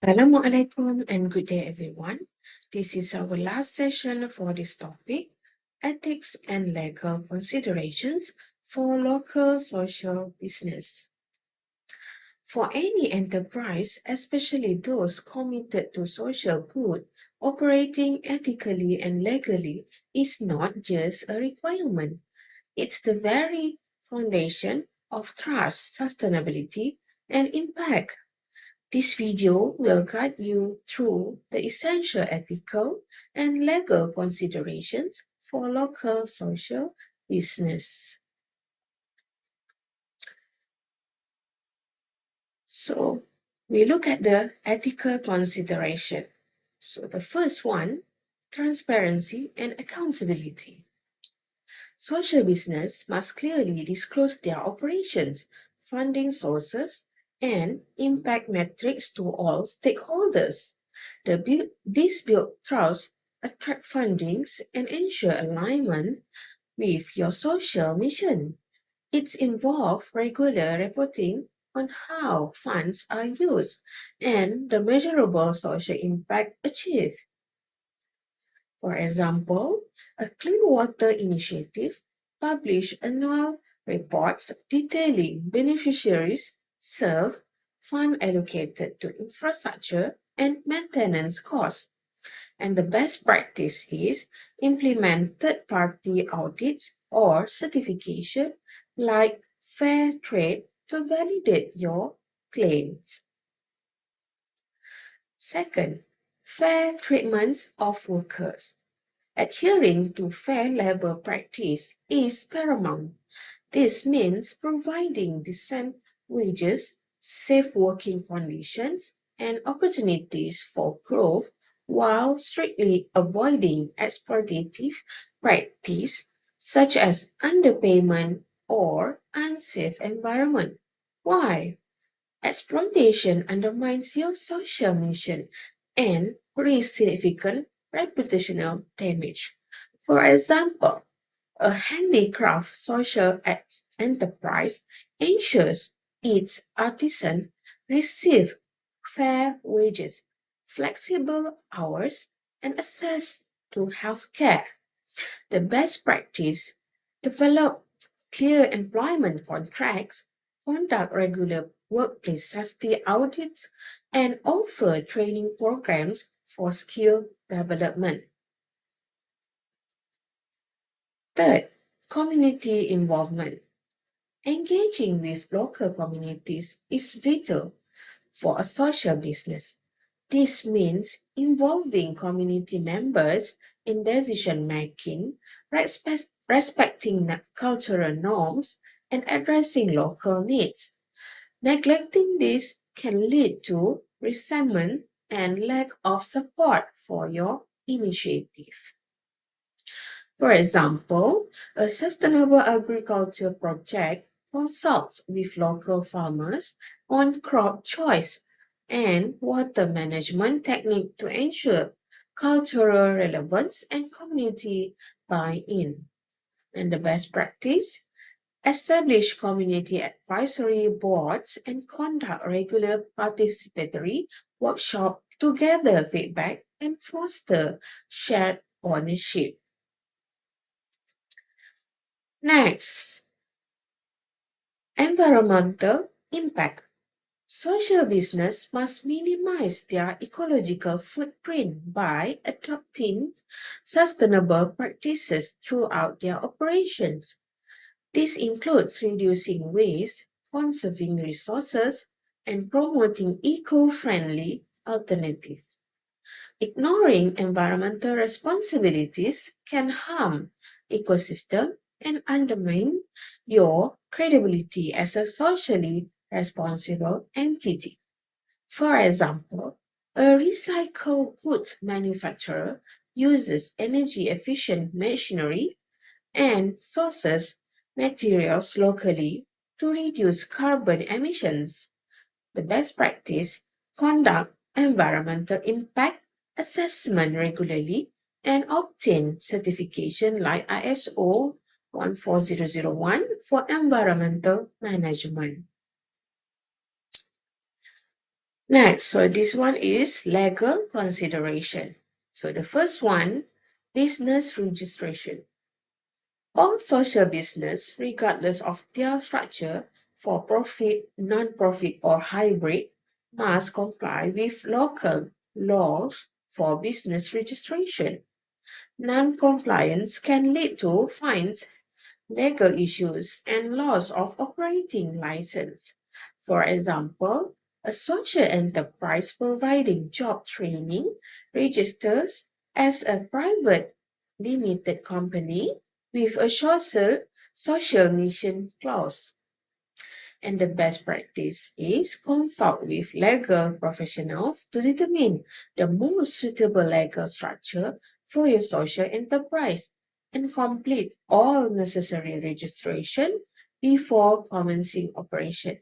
Assalamualaikum and good day everyone. This is our last session for this topic, ethics and legal considerations for local social business. For any enterprise, especially those committed to social good, operating ethically and legally is not just a requirement. It's the very foundation of trust, sustainability, and impact. This video will guide you through the essential ethical and legal considerations for local social business. So, we look at the ethical consideration. So, the first one, transparency and accountability. Social business must clearly disclose their operations, funding sources, and impact metrics to all stakeholders. This build trust, attract fundings, and ensure alignment with your social mission. It's involved regular reporting on how funds are used and the measurable social impact achieved. For example, a clean water initiative published annual reports detailing beneficiaries served, fund allocated to infrastructure and maintenance costs. And the best practice is implement third-party audits or certification like fair trade to validate your claims. Second, fair treatment of workers. Adhering to fair labor practice is paramount. This means providing decent wages, safe working conditions, and opportunities for growth while strictly avoiding exploitative practice such as underpayment or unsafe environment. Why? Exploitation undermines your social mission and risks significant reputational damage. For example, a handicraft social enterprise ensures its artisans receive fair wages, flexible hours, and access to health care. The best practice: develop clear employment contracts, conduct regular workplace safety audits, and offer training programs for skill development. Third, community involvement. Engaging with local communities is vital for a social business. This means involving community members in decision making, respecting cultural norms, and addressing local needs. Neglecting this can lead to resentment and lack of support for your initiative. For example, a sustainable agriculture project consults with local farmers on crop choice and water management technique to ensure cultural relevance and community buy-in. And the best practice: establish community advisory boards and conduct regular participatory workshops to gather feedback and foster shared ownership. Next, environmental impact. Social business must minimize their ecological footprint by adopting sustainable practices throughout their operations. This includes reducing waste, conserving resources, and promoting eco-friendly alternatives. Ignoring environmental responsibilities can harm ecosystem and undermine your credibility as a socially responsible entity. For example, a recycled goods manufacturer uses energy efficient machinery and sources materials locally to reduce carbon emissions. The best practice: conduct environmental impact assessment regularly and obtain certification like ISO 14001 for environmental management. Next, so this one is legal consideration. So the first one, business registration. All social business, regardless of their structure, for profit, non-profit, or hybrid, must comply with local laws for business registration. Non-compliance can lead to fines, legal issues, and loss of operating license. For example, a social enterprise providing job training registers as a private limited company with a social mission clause. And the best practice is consult with legal professionals to determine the most suitable legal structure for your social enterprise and complete all necessary registration before commencing operation.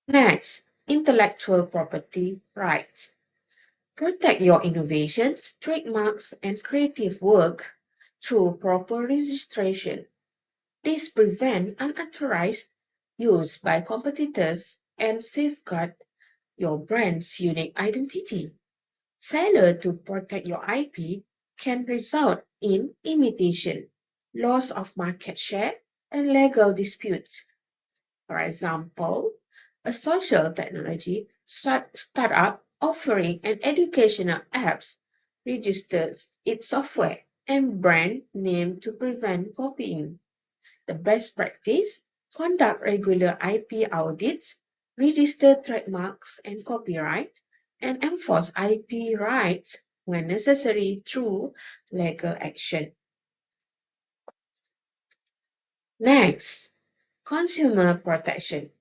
Next, intellectual property rights. Protect your innovations, trademarks, and creative work through proper registration. This prevents unauthorized use by competitors and safeguard your brand's unique identity. Failure to protect your IP can result in imitation, loss of market share, and legal disputes. For example, a social technology startup offering an educational apps registers its software and brand name to prevent copying. The best practice, conduct regular IP audits, register trademarks and copyright, and enforce IP rights when necessary through legal action. Next, consumer protection.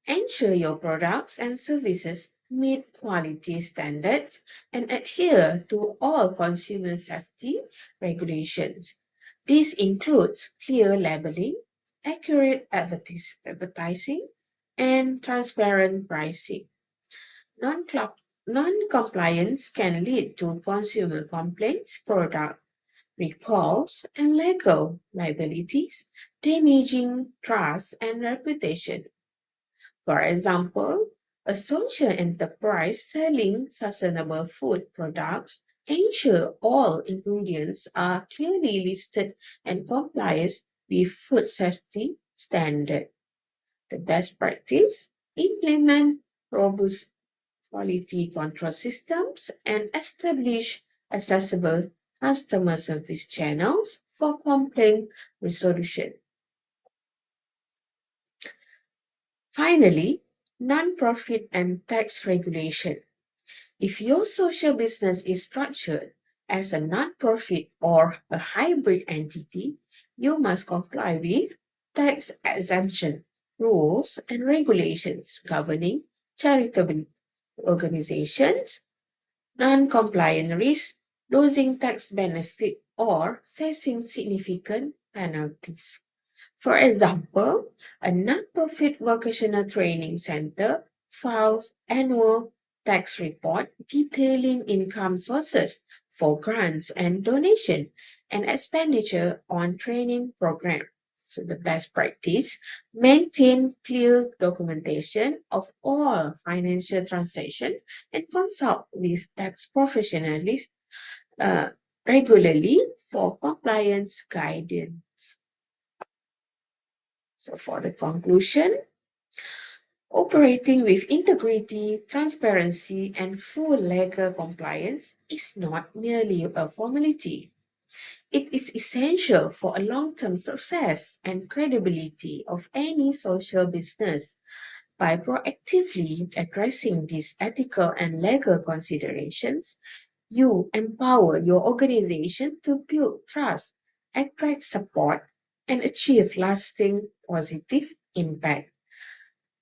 Ensure your products and services meet quality standards and adhere to all consumer safety regulations. This includes clear labeling, accurate advertising, and transparent pricing. Non-compliance can lead to consumer complaints, product recalls, and legal liabilities, damaging trust and reputation. For example, a social enterprise selling sustainable food products ensure all ingredients are clearly listed and complies with food safety standard. The best practice, implement robust quality control systems and establish accessible customer service channels for complaint resolution. Finally, nonprofit and tax regulation. If your social business is structured as a nonprofit or a hybrid entity, you must comply with tax exemption rules and regulations governing charitable organizations. Non-compliant risk losing tax benefit or facing significant penalties. For example, a nonprofit vocational training center files annual tax report detailing income sources for grants and donation and expenditure on training program. So the best practice, maintain clear documentation of all financial transactions and consult with tax professionals uh, regularly for compliance guidance. So, for the conclusion, operating with integrity, transparency, and full legal compliance is not merely a formality. It is essential for a long term success and credibility of any social business. By proactively addressing these ethical and legal considerations, you empower your organization to build trust, attract support, and achieve lasting positive impact.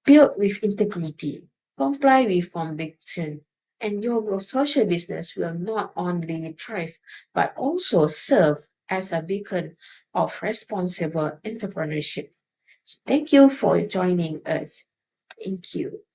Build with integrity, comply with conviction, and your social business will not only thrive but also serve as a beacon of responsible entrepreneurship. So thank you for joining us. Thank you.